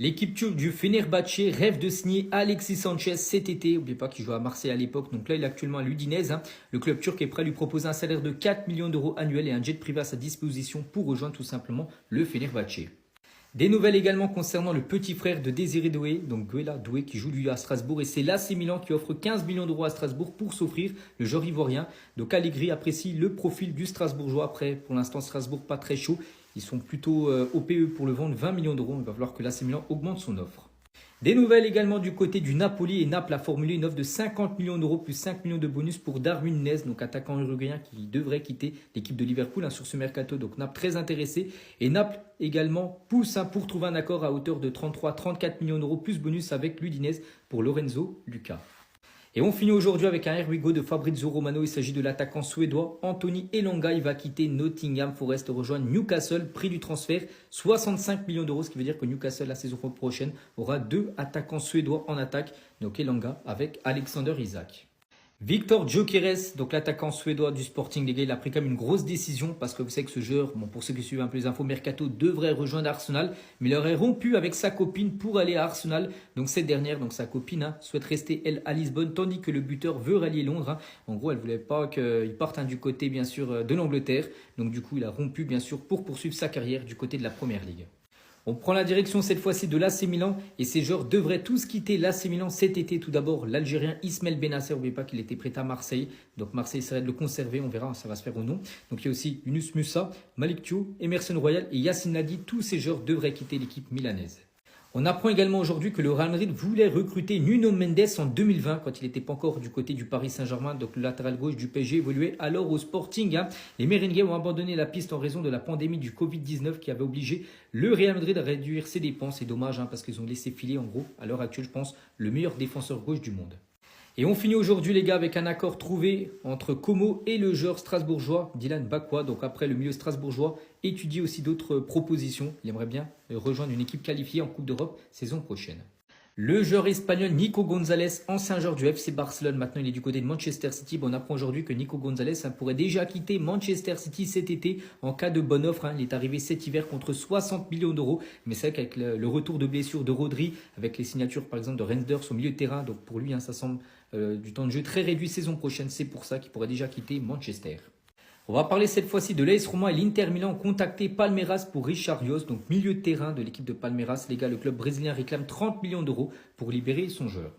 L'équipe turque du Fenerbahçe rêve de signer Alexis Sanchez cet été. N'oubliez pas qu'il jouait à Marseille à l'époque, donc là il est actuellement à l'Udinese. Le club turc est prêt à lui proposer un salaire de 4 millions d'euros annuels et un jet privé à sa disposition pour rejoindre tout simplement le Fenerbahçe. Des nouvelles également concernant le petit frère de Désiré Doué, donc Guela Doué qui joue lui à Strasbourg, et c'est l'AC Milan qui offre 15 millions d'euros à Strasbourg pour s'offrir le joueur ivoirien. Donc Allegri apprécie le profil du Strasbourgeois. Après, pour l'instant Strasbourg pas très chaud, ils sont plutôt OPE pour le vendre 20 millions d'euros. Il va falloir que l'AC Milan augmente son offre. Des nouvelles également du côté du Napoli, et Naples a formulé une offre de 50 millions d'euros plus 5 millions de bonus pour Darwin Núñez, donc attaquant uruguayen qui devrait quitter l'équipe de Liverpool sur ce mercato. Donc Naples très intéressé, et Naples également pousse pour trouver un accord à hauteur de 33-34 millions d'euros plus bonus avec l'Udinese pour Lorenzo Luca. Et on finit aujourd'hui avec un Here We Go de Fabrizio Romano. Il s'agit de l'attaquant suédois Anthony Elanga. Il va quitter Nottingham Forest, rejoindre Newcastle. Prix du transfert 65 millions d'euros, ce qui veut dire que Newcastle la saison prochaine aura 2 attaquants suédois en attaque. Donc Elanga avec Alexander Isak. Victor Gyökeres, donc l'attaquant suédois du Sporting, les gars, il a pris quand même une grosse décision parce que vous savez que ce joueur, pour ceux qui suivent un peu les infos mercato, devrait rejoindre Arsenal, mais il aurait rompu avec sa copine pour aller à Arsenal. Donc cette dernière, donc sa copine, souhaite rester elle à Lisbonne, tandis que le buteur veut rallier Londres. En gros, elle voulait pas qu'il parte du côté bien sûr de l'Angleterre. Donc du coup, il a rompu bien sûr pour poursuivre sa carrière du côté de la Première Ligue. On prend la direction cette fois-ci de l'AC Milan et ces joueurs devraient tous quitter l'AC Milan cet été. Tout d'abord, l'Algérien Ismaël Benasser, n'oubliez pas qu'il était prêt à Marseille. Donc Marseille essaierait de le conserver, on verra, ça va se faire ou non. Donc il y a aussi Yunus Musa, Malik Thiaw, Emerson Royal et Yacine Nadi. Tous ces joueurs devraient quitter l'équipe milanaise. On apprend également aujourd'hui que le Real Madrid voulait recruter Nuno Mendes en 2020 quand il n'était pas encore du côté du Paris Saint-Germain. Donc le latéral gauche du PSG évoluait alors au Sporting. Les Merengues ont abandonné la piste en raison de la pandémie du Covid-19 qui avait obligé le Real Madrid à réduire ses dépenses. C'est dommage parce qu'ils ont laissé filer en gros à l'heure actuelle je pense le meilleur défenseur gauche du monde. Et on finit aujourd'hui les gars avec un accord trouvé entre Como et le joueur strasbourgeois Dylan Bakwa. Donc après le milieu strasbourgeois étudie aussi d'autres propositions. Il aimerait bien rejoindre une équipe qualifiée en Coupe d'Europe saison prochaine. Le joueur espagnol Nico González, ancien joueur du FC Barcelone, maintenant il est du côté de Manchester City. On apprend aujourd'hui que Nico González pourrait déjà quitter Manchester City cet été en cas de bonne offre. Il est arrivé cet hiver contre 60 millions d'euros. Mais c'est vrai qu'avec le retour de blessure de Rodri, avec les signatures par exemple de Reinders au milieu de terrain, donc pour lui ça semble du temps de jeu très réduit saison prochaine. C'est pour ça qu'il pourrait déjà quitter Manchester. On va parler cette fois-ci de l'AS Roma et l'Inter Milan ont contacté Palmeiras pour Richard Rios, donc milieu de terrain de l'équipe de Palmeiras. Les gars, le club brésilien réclame 30 millions d'euros pour libérer son joueur.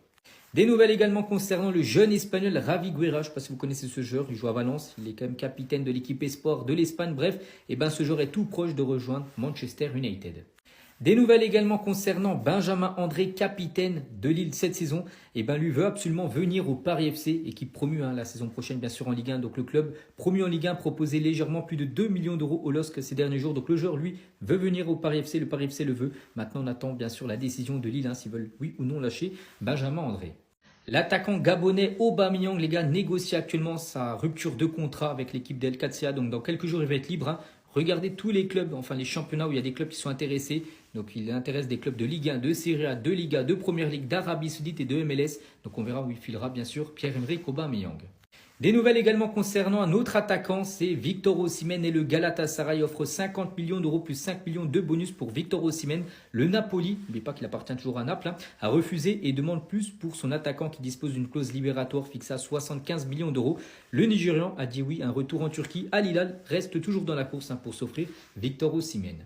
Des nouvelles également concernant le jeune espagnol Ravi Guerra. Je ne sais pas si vous connaissez ce joueur, il joue à Valence, il est quand même capitaine de l'équipe Espoir de l'Espagne. Bref, ce joueur est tout proche de rejoindre Manchester United. Des nouvelles également concernant Benjamin André, capitaine de Lille cette saison. Lui veut absolument venir au Paris FC, équipe promue la saison prochaine bien sûr en Ligue 1. Donc le club promu en Ligue 1 proposait légèrement plus de 2 millions d'euros au LOSC ces derniers jours. Donc le joueur lui veut venir au Paris FC, le Paris FC le veut. Maintenant on attend bien sûr la décision de Lille s'ils veulent oui ou non lâcher Benjamin André. L'attaquant gabonais Aubameyang, les gars, négocie actuellement sa rupture de contrat avec l'équipe d'El Qadsia. Donc dans quelques jours il va être libre. Regardez tous les clubs, enfin les championnats où il y a des clubs qui sont intéressés. Donc il intéresse des clubs de Ligue 1, de Serie A, de Liga, de Première Ligue, d'Arabie Saoudite et de MLS. Donc on verra où il filera bien sûr Pierre-Emerick Aubameyang. Des nouvelles également concernant un autre attaquant, c'est Victor Osimhen et le Galatasaray offre 50 millions d'euros plus 5 millions de bonus pour Victor Osimhen. Le Napoli, n'oubliez pas qu'il appartient toujours à Naples, a refusé et demande plus pour son attaquant qui dispose d'une clause libératoire fixée à 75 millions d'euros. Le Nigérian a dit oui, un retour en Turquie. Al Hilal reste toujours dans la course pour s'offrir Victor Osimhen.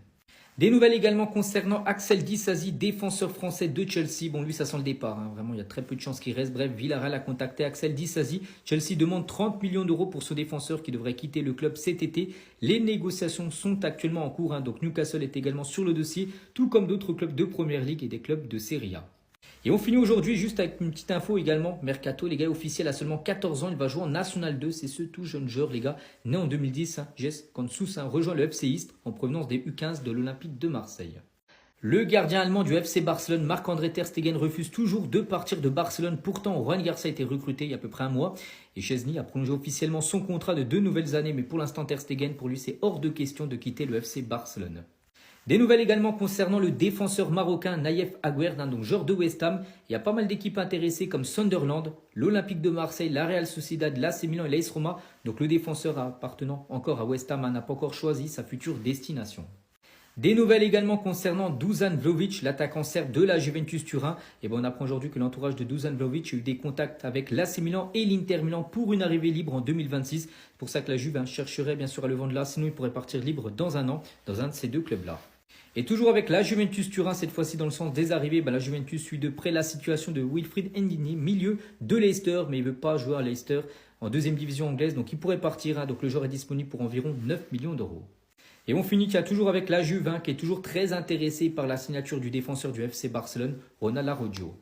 Des nouvelles également concernant Axel Disasi, défenseur français de Chelsea. Lui, ça sent le départ. Vraiment, il y a très peu de chances qu'il reste. Bref, Villarreal a contacté Axel Disasi. Chelsea demande 30 millions d'euros pour ce défenseur qui devrait quitter le club cet été. Les négociations sont actuellement en cours. Donc Newcastle est également sur le dossier, tout comme d'autres clubs de Première Ligue et des clubs de Serie A. Et on finit aujourd'hui juste avec une petite info également. Mercato, les gars, officiel à seulement 14 ans. Il va jouer en National 2. C'est ce tout jeune joueur, les gars, né en 2010. Jess Kansous rejoint le FC Istres en provenance des U15 de l'Olympique de Marseille. Le gardien allemand du FC Barcelone, Marc-André Ter Stegen, refuse toujours de partir de Barcelone. Pourtant, Juan Garcia a été recruté il y a à peu près un mois. Et Chesney a prolongé officiellement son contrat de 2 nouvelles années. Mais pour l'instant, Ter Stegen, pour lui, c'est hors de question de quitter le FC Barcelone. Des nouvelles également concernant le défenseur marocain Naïef Aguerd, donc joueur de West Ham. Il y a pas mal d'équipes intéressées comme Sunderland, l'Olympique de Marseille, la Real Sociedad, l'AC Milan et l'AS Roma. Donc le défenseur appartenant encore à West Ham n'a pas encore choisi sa future destination. Des nouvelles également concernant Dusan Vlahovic, l'attaquant serbe de la Juventus Turin. Et on apprend aujourd'hui que l'entourage de Dusan Vlahovic a eu des contacts avec l'AC Milan et l'Inter Milan pour une arrivée libre en 2026. C'est pour ça que la Juve chercherait bien sûr à le vendre là, sinon il pourrait partir libre dans un an dans un de ces deux clubs-là. Et toujours avec la Juventus Turin, cette fois-ci dans le sens des arrivées, la Juventus suit de près la situation de Wilfried Ndini, milieu de Leicester, mais il ne veut pas jouer à Leicester en deuxième division anglaise, donc il pourrait partir, donc le joueur est disponible pour environ 9 millions d'euros. Et on finit toujours avec la Juve, qui est toujours très intéressée par la signature du défenseur du FC Barcelone, Ronald Araujo.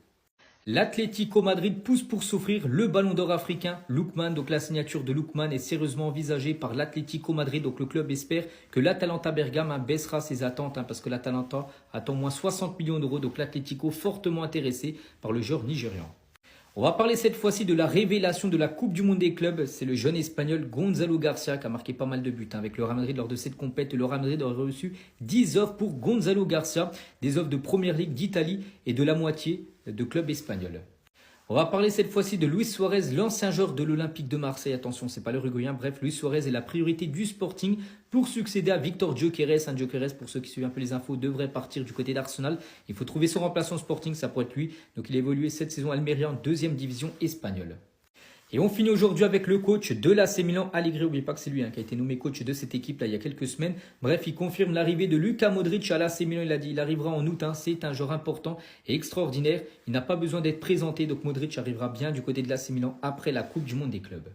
L'Atlético Madrid pousse pour s'offrir le ballon d'or africain, Lookman. Donc la signature de Lookman est sérieusement envisagée par l'Atlético Madrid. Donc le club espère que l'Atalanta Bergame baissera ses attentes parce que l'Atalanta attend moins 60 millions d'euros. Donc l'Atlético fortement intéressé par le joueur nigérian. On va parler cette fois-ci de la révélation de la Coupe du Monde des clubs. C'est le jeune espagnol Gonzalo Garcia qui a marqué pas mal de buts avec le Real Madrid lors de cette compétition. Le Real Madrid aurait reçu 10 offres pour Gonzalo Garcia, des offres de Première Ligue d'Italie et de la moitié de clubs espagnols. On va parler cette fois-ci de Luis Suarez, l'ancien joueur de l'Olympique de Marseille. Attention, c'est pas le Uruguayen. Bref, Luis Suarez est la priorité du Sporting pour succéder à Victor Gyökeres. Gyökeres, pour ceux qui suivent un peu les infos, devrait partir du côté d'Arsenal. Il faut trouver son remplaçant Sporting, ça pourrait être lui. Donc il a évolué cette saison à Almeria en deuxième division espagnole. Et on finit aujourd'hui avec le coach de l'AC Milan, Allegri. N'oubliez pas que c'est lui qui a été nommé coach de cette équipe là il y a quelques semaines. Bref, il confirme l'arrivée de Luka Modric à l'AC Milan. Il a dit il arrivera en août. C'est un joueur important et extraordinaire. Il n'a pas besoin d'être présenté. Donc Modric arrivera bien du côté de l'AC Milan après la Coupe du Monde des clubs.